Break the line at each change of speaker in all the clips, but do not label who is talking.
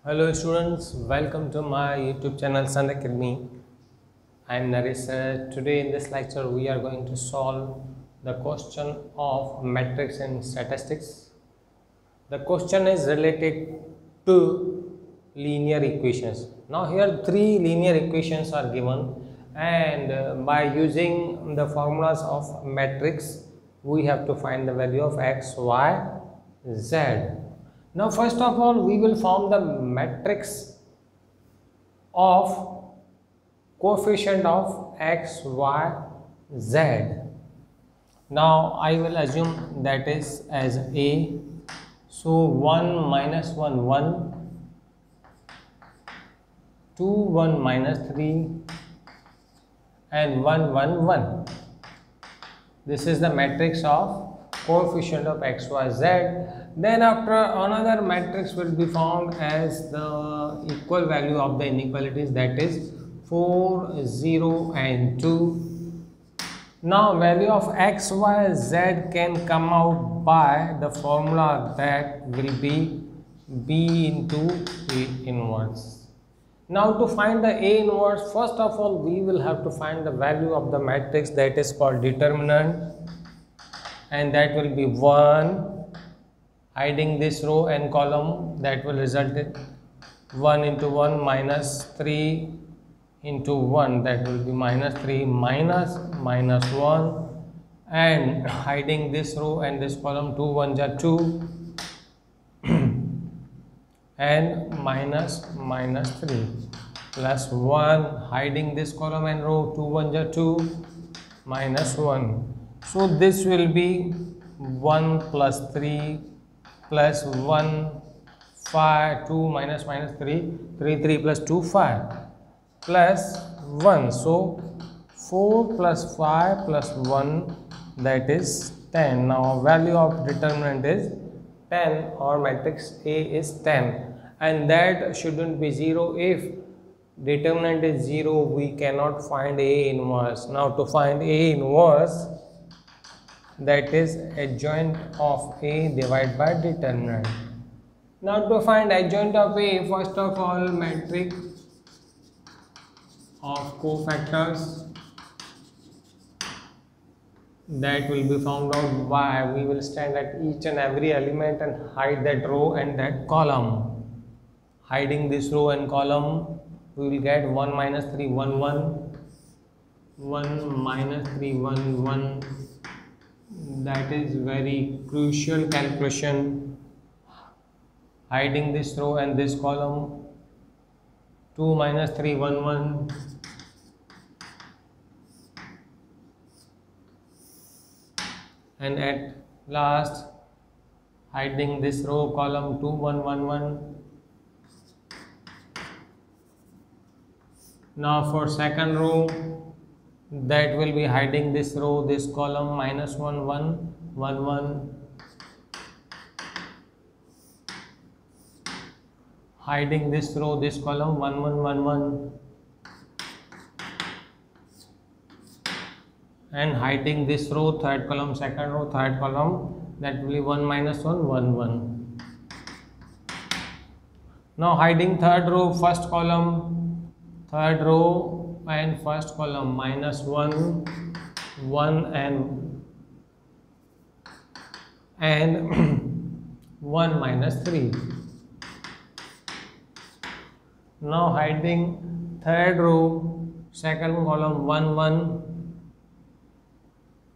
Hello students, welcome to my YouTube channel Sun Academy. I am Naresh Sir. Today in this lecture we are going to solve the question of metrics and statistics. The question is related to linear equations. Now here three linear equations are given, and by using the formulas of matrix we have to find the value of x, y, z. Now first of all we will form the matrix of coefficient of x, y, z. Now I will assume that is as a. So 1 minus 1 1, 2 1 minus 3 and 1 1 1. This is the matrix of coefficient of x, y, z. Then after another matrix will be found as the equal value of the inequalities, that is 4, 0 and 2. Now value of x, y, z can come out by the formula that will be b into a inverse. Now to find the a inverse, first of all we will have to find the value of the matrix, that is called determinant, and that will be 1. Hiding this row and column, that will result in 1 into 1 minus 3 into 1, that will be minus 3 minus 1, and hiding this row and this column, 2 1 are 2 and minus 3 plus 1, hiding this column and row, 2 1 are 2 minus 1. So this will be 1 plus 3 plus 1 5, 2 minus 3, 3 plus 2 5 plus 1. So 4 plus 5 plus 1, that is 10. Now value of determinant is 10, or matrix A is 10, and that shouldn't be 0. If determinant is 0 we cannot find A inverse. Now to find A inverse, that is adjoint of A divided by determinant. Now to find adjoint of A, first of all matrix of cofactors, that will be found out by we will stand at each and every element and hide that row and that column. Hiding this row and column, we will get 1 minus 3 1 1, 1 minus 3 1 1. That is very crucial calculation. Hiding this row and this column, 2 minus 3 1 1, and at last hiding this row column, 2 1 1 1. Now for second row, that will be hiding this row, this column, minus 1 1 1 1, hiding this row, this column, 1 1 1 1, and hiding this row, third column, second row, third column, that will be 1 minus 1 1 1. Now hiding third row, first column, third row and first column, minus 1 1 and 1 minus 3. Now hiding third row, second column, 1 1,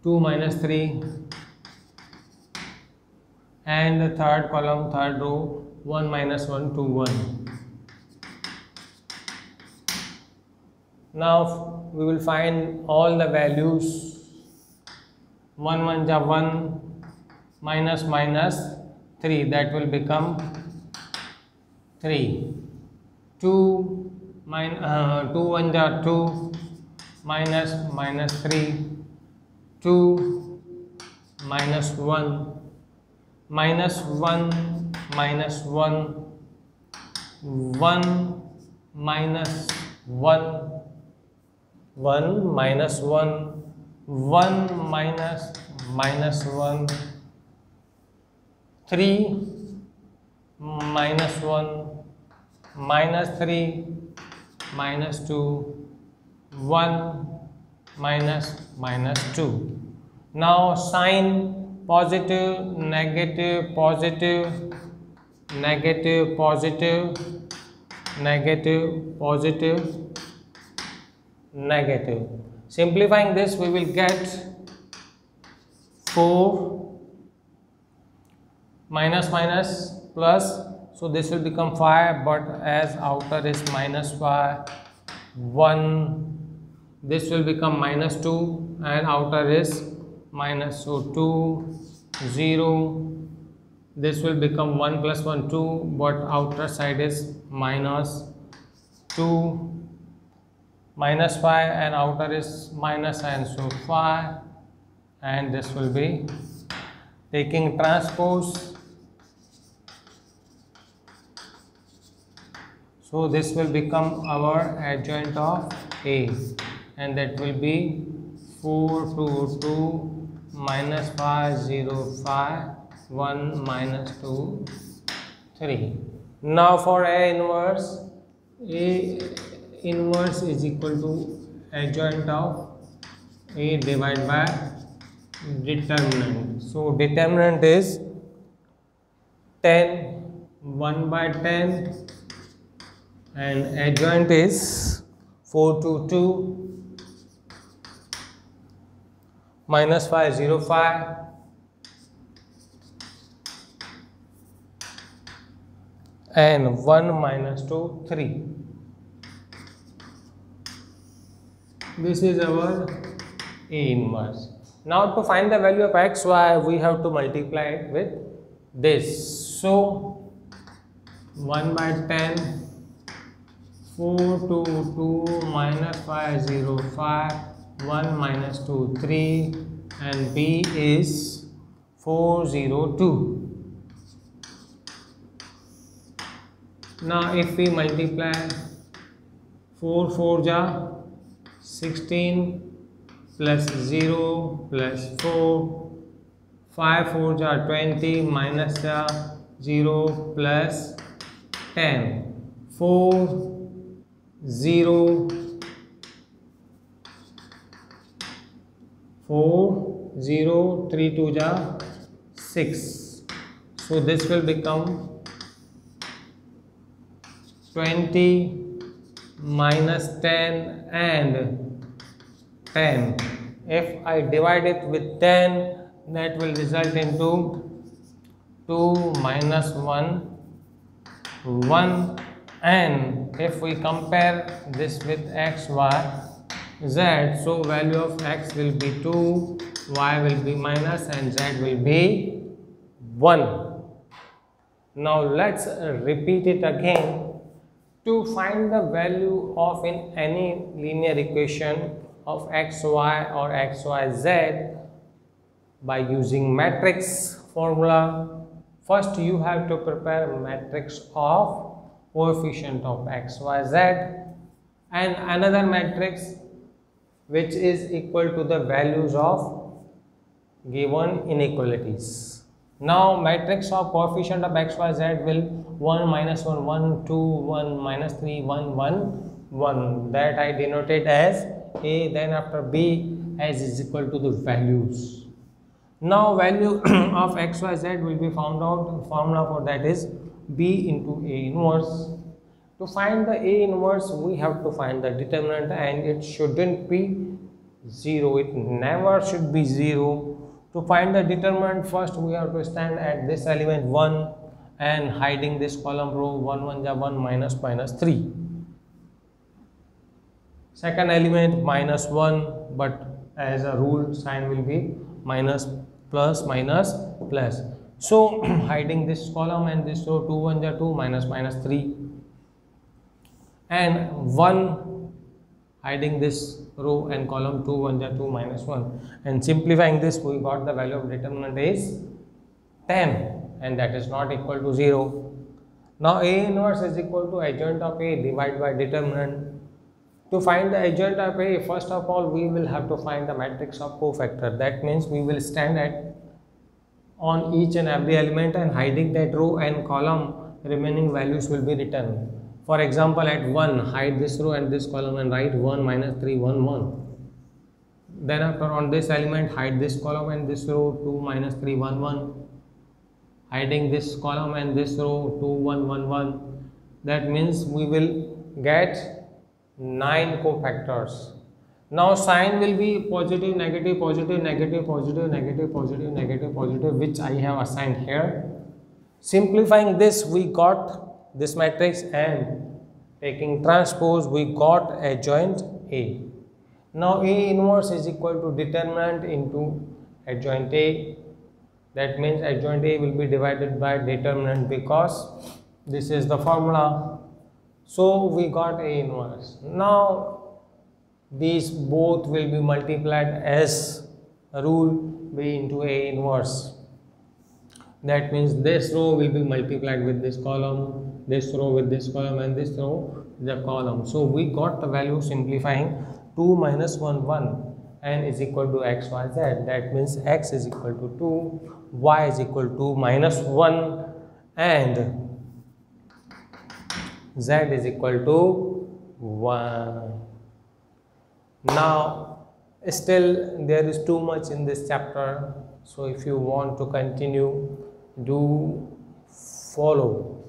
2 minus 3, and the third column, third row, 1 minus 1 2 1. Now we will find all the values. 1 1 ja 1, minus 3, that will become 3. 2 1 ja 2, minus 3, 2 minus 1, minus 1 minus 1, 1 minus 1, 1 minus 1, 1 minus 1, 3 minus 1, minus 3, minus 2, 1, minus 2. Now sign positive, negative, positive, negative, positive, negative, positive, negative. Simplifying this, we will get 4 minus minus plus, so this will become 5, but as outer is minus 5, 1, this will become minus 2 and outer is minus, so 2, 0, this will become 1 plus 1, 2, but outer side is minus 2, minus 5 and outer is minus, and so 5, and this will be taking transpose, so this will become our adjoint of A, and that will be 4, 2, 2, minus 5, 0, 5, 1, minus 2, 3. Now for A inverse is equal to adjoint of A divided by determinant. So determinant is 10, 1 by 10, and adjoint is 4, 2, 2, minus 5, 0, 5, and 1, minus 2, 3. This is our A inverse. Now to find the value of x, y, we have to multiply it with this. So 1 by 10, 4, 2, 2, minus 5, 0, 5, 1, minus 2, 3, and B is 4, 0, 2. Now if we multiply 4, 4 ja 16, plus 0, plus 4, 5, 4 ja 20, minus ja 0, plus 10, 4, 0, 4, 0, 3, 2 ja 6. So this will become 20, minus 10 and 10. If I divide it with 10, that will result into 2, minus 1, 1, and if we compare this with x, y, z, so value of x will be 2, y will be minus, and z will be 1. Now let's repeat it again. To find the value of in any linear equation of xy or xyz by using matrix formula, first you have to prepare a matrix of coefficient of xyz and another matrix which is equal to the values of given inequalities. Now matrix of coefficient of xyz will 1, minus 1, 1, 2, 1, minus 3, 1, 1, 1, that I denoted as A, then after B as is equal to the values. Now value of xyz will be found out, formula for that is B into A inverse. To find the A inverse, we have to find the determinant, and it shouldn't be 0, it never should be 0. To find the determinant, first we have to stand at this element 1 and hiding this column row 1, 1 ja 1, minus 3. Second element minus 1, but as a rule sign will be minus, plus, minus, plus. So hiding this column and this row 2, 1 ja 2, minus 3, and 1 hiding this row and column 2, 1 ja 2, minus 1, and simplifying this we got the value of determinant is 10, and that is not equal to 0. Now A inverse is equal to adjoint of A divided by determinant. To find the adjoint of A, first of all we will have to find the matrix of cofactor. That means we will stand at on each and every element and hiding that row and column, remaining values will be written. For example, at 1, hide this row and this column and write 1 minus 3, 1, 1. Then after, on this element, hide this column and this row, 2 minus 3, 1, 1. Hiding this column and this row, 2, 1, 1, 1. That means we will get 9 cofactors. Now sign will be positive, negative, positive, negative, positive, negative, positive, negative, positive, which I have assigned here. Simplifying this, we got this matrix, and taking transpose, we got adjoint A. Now A inverse is equal to determinant into adjoint A. That means adjoint A will be divided by determinant, because this is the formula. So we got A inverse. Now these both will be multiplied as a rule, B into A inverse. That means this row will be multiplied with this column, this row with this column, and this row with the column. So we got the value simplifying 2 minus 1, 1, n is equal to x, y, z. That means x is equal to 2, y is equal to minus 1, and z is equal to 1. Now still there is too much in this chapter, so if you want to continue, do follow.